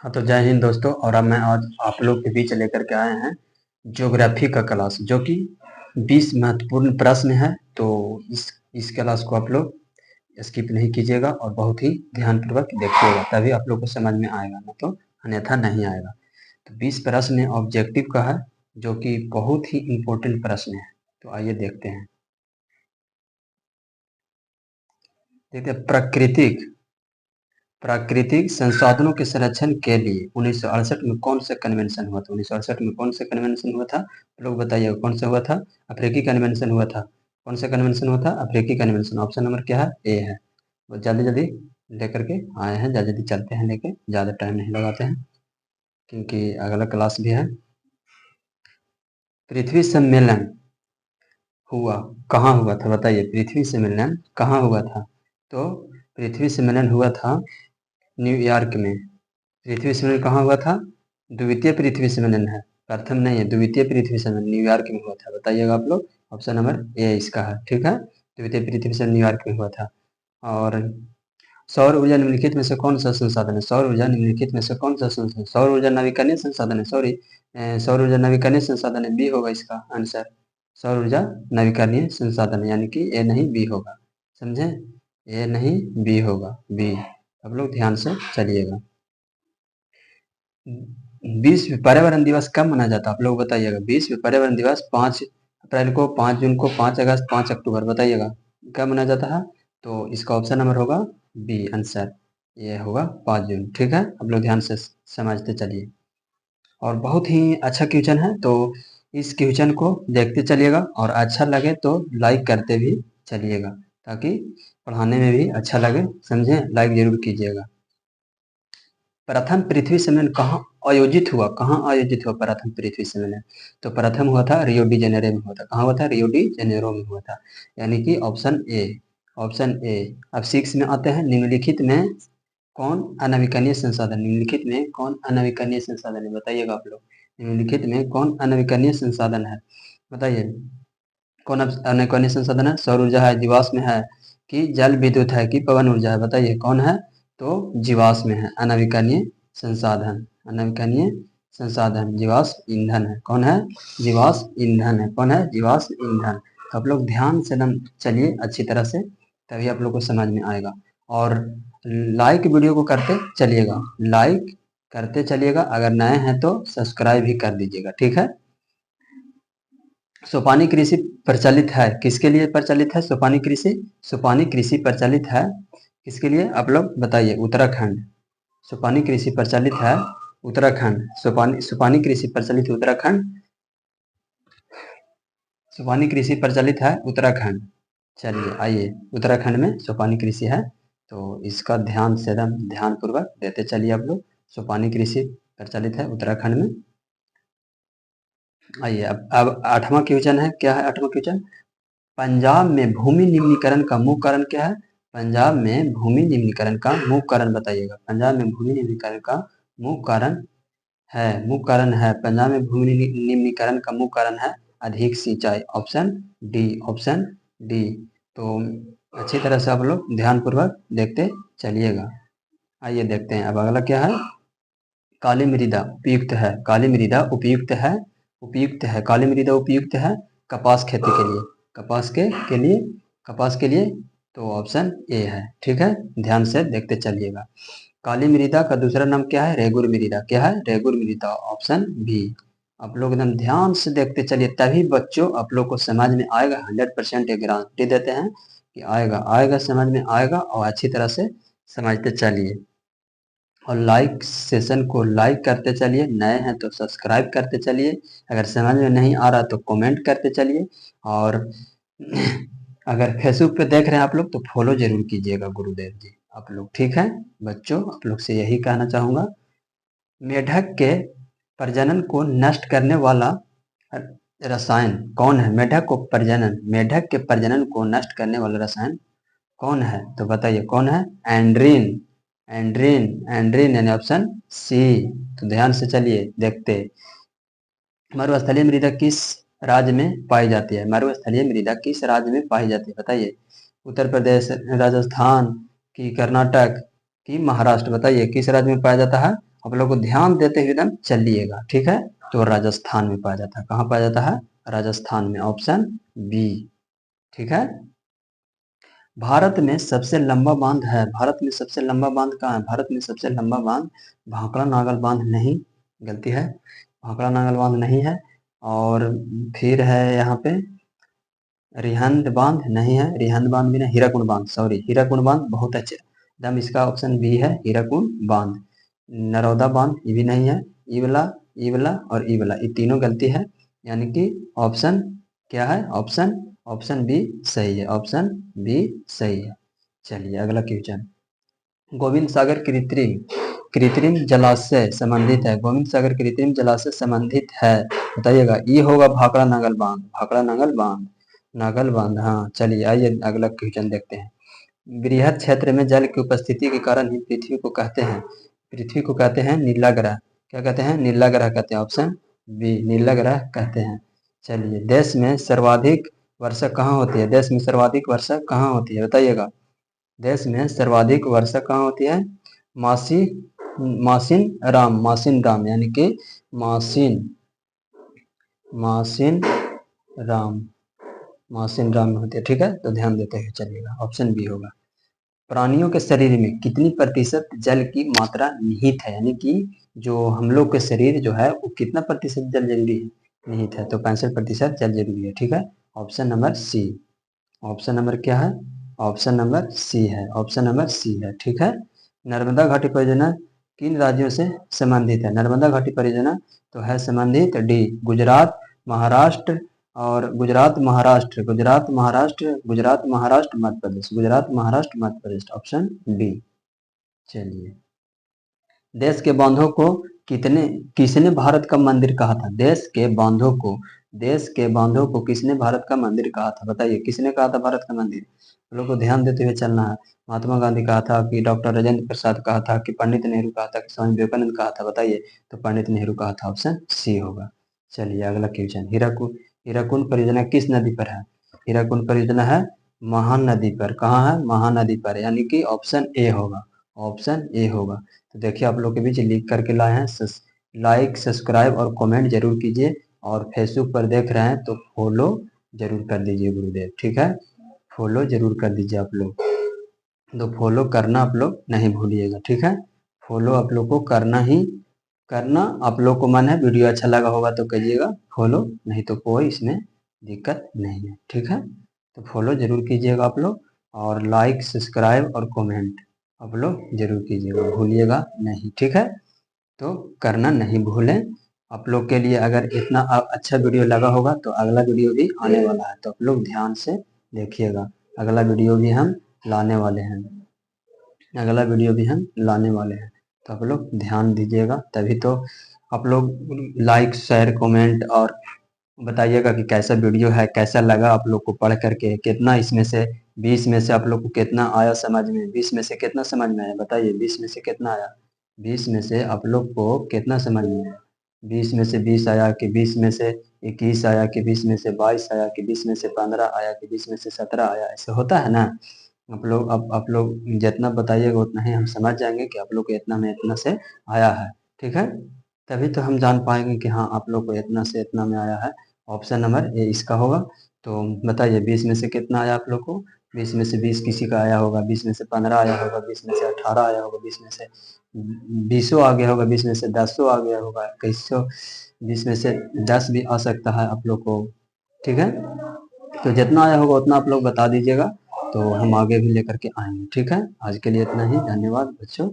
हाँ, तो जय हिंद दोस्तों। और अब मैं आज आप लोग के बीच लेकर के आए हैं ज्योग्राफी का क्लास, जो कि 20 महत्वपूर्ण प्रश्न है। तो इस क्लास को आप लोग स्किप नहीं कीजिएगा और बहुत ही ध्यानपूर्वक देखिएगा, तभी आप लोग को समझ में आएगा, ना तो अन्यथा नहीं आएगा। तो 20 प्रश्न ऑब्जेक्टिव का है, जो कि बहुत ही इम्पोर्टेंट प्रश्न है। तो आइए देखते हैं। देखिए, प्राकृतिक संसाधनों के संरक्षण के लिए 1968 में कौन सा कन्वेंशन हुआ था? 1968 में कौन सा कन्वेंशन हुआ था? लोग बताइएगा, कौन सा हुआ था? अफ्रीकी कन्वेंशन हुआ था। कौन सा कन्वेंशन हुआ था? अफ्रीकी कन्वेंशन। ऑप्शन नंबर क्या है? ए है। वो जल्दी जल्दी लेकर के आए हैं, जल्दी जल्दी चलते हैं लेके, ज़्यादा टाइम नहीं लगाते हैं क्योंकि अगला क्लास भी है। पृथ्वी सम्मेलन हुआ कहाँ हुआ था? बताइए, पृथ्वी सम्मेलन कहाँ हुआ था? तो पृथ्वी सम्मेलन हुआ था न्यूयॉर्क में। पृथ्वी सम्मेलन कहाँ हुआ था? द्वितीय पृथ्वी सम्मेलन है, प्रथम नहीं है। द्वितीय पृथ्वी सम्मेलन न्यूयॉर्क में हुआ था। बताइएगा आप लोग, ऑप्शन नंबर ए इसका है। ठीक है, द्वितीय पृथ्वी सम्मेलन न्यूयॉर्क में हुआ था। और सौर ऊर्जा निम्नलिखित में से कौन सा संसाधन है? सौर ऊर्जा निम्नलिखित में से कौन सा संसाधन? सौर ऊर्जा नवीकरणीय संसाधन है। सॉरी, सौर ऊर्जा नवीकरणीय संसाधन है, बी होगा इसका आंसर। सौर ऊर्जा नवीकरणीय संसाधन, यानी कि ए नहीं बी होगा। समझे? ए नहीं बी होगा, बी। आप लोग ध्यान से चलिएगा। विश्व पर्यावरण दिवस कब मनाया जाता है? आप लोग बताइएगा। विश्व पर्यावरण दिवस 5 अप्रैल को, 5 जून को, 5 अगस्त, 5 अक्टूबर। बताइएगा कब मनाया जाता है? तो इसका ऑप्शन नंबर होगा बी आंसर। ये होगा 5 जून। ठीक है, आप लोग ध्यान से समझते चलिए। और बहुत ही अच्छा क्वेश्चन है, तो इस क्वेश्चन को देखते चलिएगा और अच्छा लगे तो लाइक करते भी चलिएगा, ताकि पढ़ाने में भी अच्छा लगे। समझे? लाइक जरूर कीजिएगा। प्रथम पृथ्वी सम्मेलन कहाँ आयोजित हुआ? कहाँ आयोजित हुआ प्रथम पृथ्वी सम्मेलन? तो प्रथम हुआ था रियो डी जेनेरो में हुआ था। कहाँ हुआ था? रियो डी जेनेरो में हुआ था, यानी कि ऑप्शन ए। Option A. अब 6 में आते हैं। निम्नलिखित में कौन अनवीकरणीय संसाधन? निम्नलिखित में कौन अनवीकरणीय संसाधन है? बताइएगा आप लोग। निम्नलिखित में कौन अनवीकरणीय संसाधन है? बताइए, कौन अनवीकरणीय संसाधन है? सौर ऊर्जा है, जीवाश्म है, कि जल विद्युत है, कि पवन ऊर्जा है? बताइए कौन है? तो जीवाश्म है अनवीकरणीय संसाधन। अनवीकरणीय संसाधन जीवाश्म ईंधन है। कौन है? जीवाश्म ईंधन है। कौन है? जीवाश्म ईंधन। तो आप लोग ध्यान से एकदम चलिए अच्छी तरह से, तभी आप लोग को समझ में आएगा। और लाइक वीडियो को करते चलिएगा, लाइक करते चलिएगा। अगर नए हैं तो सब्सक्राइब भी कर दीजिएगा। ठीक है। सोपानी कृषि प्रचलित है, किसके लिए प्रचलित है सोपानी कृषि? सोपानी कृषि प्रचलित है किसके लिए? आप लोग बताइए। उत्तराखंड। सोपानी कृषि प्रचलित है उत्तराखंड। सोपानी कृषि प्रचलित है उत्तराखंड। सोपानी कृषि प्रचलित है उत्तराखंड। चलिए आइए, उत्तराखंड में सोपानी कृषि है, तो इसका ध्यान से एकदम ध्यान पूर्वक देते चलिए आप लोग। सोपानी कृषि प्रचलित है उत्तराखंड में। आइए, अब 8वां क्वेश्चन है। क्या है 8वां क्वेश्चन? पंजाब में भूमि निम्नीकरण का मुख्य कारण क्या है? पंजाब में भूमि निम्नीकरण का मुख्य कारण बताइएगा। पंजाब में भूमि निम्नीकरण का मुख्य कारण है, मुख्य कारण है, पंजाब में भूमि निम्नीकरण का मुख्य कारण है अधिक सिंचाई। Option D. Option D. तो अच्छी तरह से आप लोग ध्यानपूर्वक देखते चलिएगा। आइए देखते हैं अब अगला क्या है। काली मृदा उपयुक्त है, काली मृदा उपयुक्त है, उपयुक्त है, काली मृदा उपयुक्त है कपास खेती के लिए। कपास के लिए, कपास के लिए तो ऑप्शन ए है। ठीक है, ध्यान से देखते चलिएगा। काली मृदा का दूसरा नाम क्या है? रेगुर मृदा। क्या है? रेगुर मृदा। Option B. आप लोग एकदम ध्यान से देखते चलिए, तभी बच्चों आप लोग को समझ में आएगा। 100% ये गारंटी देते हैं कि आएगा, आएगा, समझ में आएगा। और अच्छी तरह से समझते चलिए और लाइक सेशन को लाइक करते चलिए। नए हैं तो सब्सक्राइब करते चलिए। अगर समझ में नहीं आ रहा तो कमेंट करते चलिए। और अगर फेसबुक पे देख रहे हैं आप लोग तो फॉलो जरूर कीजिएगा गुरुदेव जी आप लोग। ठीक है बच्चों, आप लोग से यही कहना चाहूँगा। मेढक के प्रजनन को नष्ट करने वाला रसायन कौन है? मेढक के प्रजनन को नष्ट करने वाला रसायन कौन है? तो बताइए कौन है? एंड्रीन। एंड्रीन, एंड्रीन यानी ऑप्शन सी। तो ध्यान से चलिए देखते। मरुस्थलीय मृदा किस राज्य में पाई जाती है? मरुस्थलीय मृदा किस राज्य में पाई जाती है? बताइए। उत्तर प्रदेश, राजस्थान, की कर्नाटक, की महाराष्ट्र? बताइए किस राज्य में पाया जाता है? आप लोग को ध्यान देते हुए एकदम चलिएगा, ठीक है। तो राजस्थान में पाया जाता है, कहाँ पाया जाता है, राजस्थान में, ऑप्शन बी, ठीक है। भारत में सबसे लंबा बांध है, भारत में सबसे लंबा बांध कहाँ है, भारत में सबसे लंबा बांध भाखड़ा नागल बांध नहीं, गलती है, भाखड़ा नागल बांध नहीं है। और फिर है यहाँ पे रिहंद बांध नहीं है, रिहंद बांध भी नहीं, हीराकुंड बांध, सॉरी हीराकुंड बांध, बहुत अच्छे एकदम, इसका ऑप्शन बी है हीराकुंड बांध। नरोदा बांध ये भी नहीं है, ई वाला, ई वाला और ई वाला, ये तीनों गलती है, यानी कि ऑप्शन क्या है, ऑप्शन ऑप्शन बी सही है, ऑप्शन बी सही है। चलिए अगला क्वेश्चन, गोविंद सागर कृत्रिम कृत्रिम जलाशय संबंधित है, गोविंद सागर कृत्रिम जलाशय संबंधित है, बताइएगा। ये होगा भाखड़ा नागल बांध, भाखड़ा नागल बांध, नागल बांध, हाँ। चलिए आइए अगला क्वेश्चन देखते हैं। बृहद क्षेत्र में जल की उपस्थिति के कारण ही पृथ्वी को कहते हैं, पृथ्वी को कहते हैं नीला ग्रह, क्या कहते हैं, नीला ग्रह कहते हैं, ऑप्शन बी नीला ग्रह कहते हैं। चलिए देश में सर्वाधिक वर्षा कहाँ होती है, देश में सर्वाधिक वर्षा कहाँ होती है, बताइएगा। देश में सर्वाधिक वर्षा कहाँ होती है, मासी मासिन राम यानी कि मासिन मासिन राम में होती है, ठीक है। तो ध्यान देते हुए चलिएगा, ऑप्शन बी होगा। प्राणियों के शरीर में कितनी प्रतिशत जल की मात्रा निहित है, यानी कि जो हम लोग के शरीर जो है वो कितना प्रतिशत जल जरूरी है, निहित है, तो 65% जल जरूरी है, ठीक है। Option number C, option number क्या है, ऑप्शन नंबर सी है, ऑप्शन नंबर सी है, ठीक है। नर्मदा घाटी परियोजना किन राज्यों से संबंधित है, नर्मदा घाटी परियोजना तो है संबंधित डी गुजरात, महाराष्ट्र और गुजरात महाराष्ट्र मध्य प्रदेश, गुजरात महाराष्ट्र मध्य प्रदेश, ऑप्शन बी। चलिए देश के बांधों को किसने भारत का मंदिर कहा था, देश के बांधों को किसने भारत का मंदिर कहा था, बताइए किसने कहा था भारत का मंदिर, लोगों को ध्यान देते हुए चलना है। महात्मा गांधी कहा था कि डॉक्टर राजेंद्र प्रसाद कहा था कि पंडित नेहरू कहा था कि स्वामी विवेकानंद कहा था, बताइए। तो पंडित नेहरू कहा था, ऑप्शन सी होगा। चलिए अगला क्वेश्चन, हीराकुंड परियोजना किस नदी पर है, हीराकुंड परियोजना है महानदी पर, कहाँ है, महानदी पर, यानी कि ऑप्शन ए होगा, ऑप्शन ए होगा। तो देखिए आप लोग के बीच लिख करके लाए हैं, लाइक सब्सक्राइब और कमेंट जरूर कीजिए, और फेसबुक पर देख रहे हैं तो फॉलो जरूर कर दीजिए गुरुदेव, ठीक है, फॉलो जरूर कर दीजिए आप लोग, तो फॉलो करना आप लोग नहीं भूलिएगा, ठीक है। फॉलो आप लोग को करना ही करना, आप लोग को मन है, वीडियो अच्छा लगा होगा तो करिएगा फॉलो, नहीं तो कोई इसमें दिक्कत नहीं है, ठीक है। तो फॉलो जरूर कीजिएगा आप लोग, और लाइक सब्सक्राइब और कमेंट आप लोग जरूर कीजिएगा, भूलिएगा नहीं, ठीक है। तो करना नहीं भूलें। आप लोग के लिए अगर इतना अच्छा वीडियो लगा होगा तो अगला वीडियो भी आने वाला है, तो आप लोग ध्यान से देखिएगा, अगला वीडियो भी हम लाने वाले हैं, अगला वीडियो भी हम लाने वाले हैं, तो आप लोग ध्यान दीजिएगा, तभी तो आप लोग लाइक शेयर कमेंट और बताइएगा कि कैसा वीडियो है, कैसा लगा आप लोग को पढ़ करके, कितना इसमें से 20 में से आप लोग को कितना आया समझ में, 20 में से कितना समझ में आया, बताइए 20 में से कितना आया, 20 में से आप लोग को कितना समझ में आया, 20 में से 20 आया कि 20 में से 21 आया कि 20 में से 22 आया कि 20 में से 15 आया कि 20 में से 17 आया, ऐसे होता है ना। आप लोग जितना बताइएगा उतना ही हम समझ जाएंगे कि आप लोग को इतना में इतना से आया है, ठीक है। तभी तो हम जान पाएंगे कि हाँ आप लोग को इतना से इतना में आया है, ऑप्शन नंबर ए इसका होगा। तो बताइए 20 में से कितना आया आप लोग को, 20 में से 20 किसी का आया होगा, 20 में से 15 आया होगा, 20 में से 18 आया होगा, 20 में से 20 आ गया होगा, 20 में से 10 आ गया होगा, 21, 20 में से 10 भी आ सकता है आप लोग को, ठीक है। तो जितना आया होगा उतना आप लोग बता दीजिएगा, तो हम आगे भी लेकर के आएंगे, ठीक है। आज के लिए इतना ही, धन्यवाद बच्चों।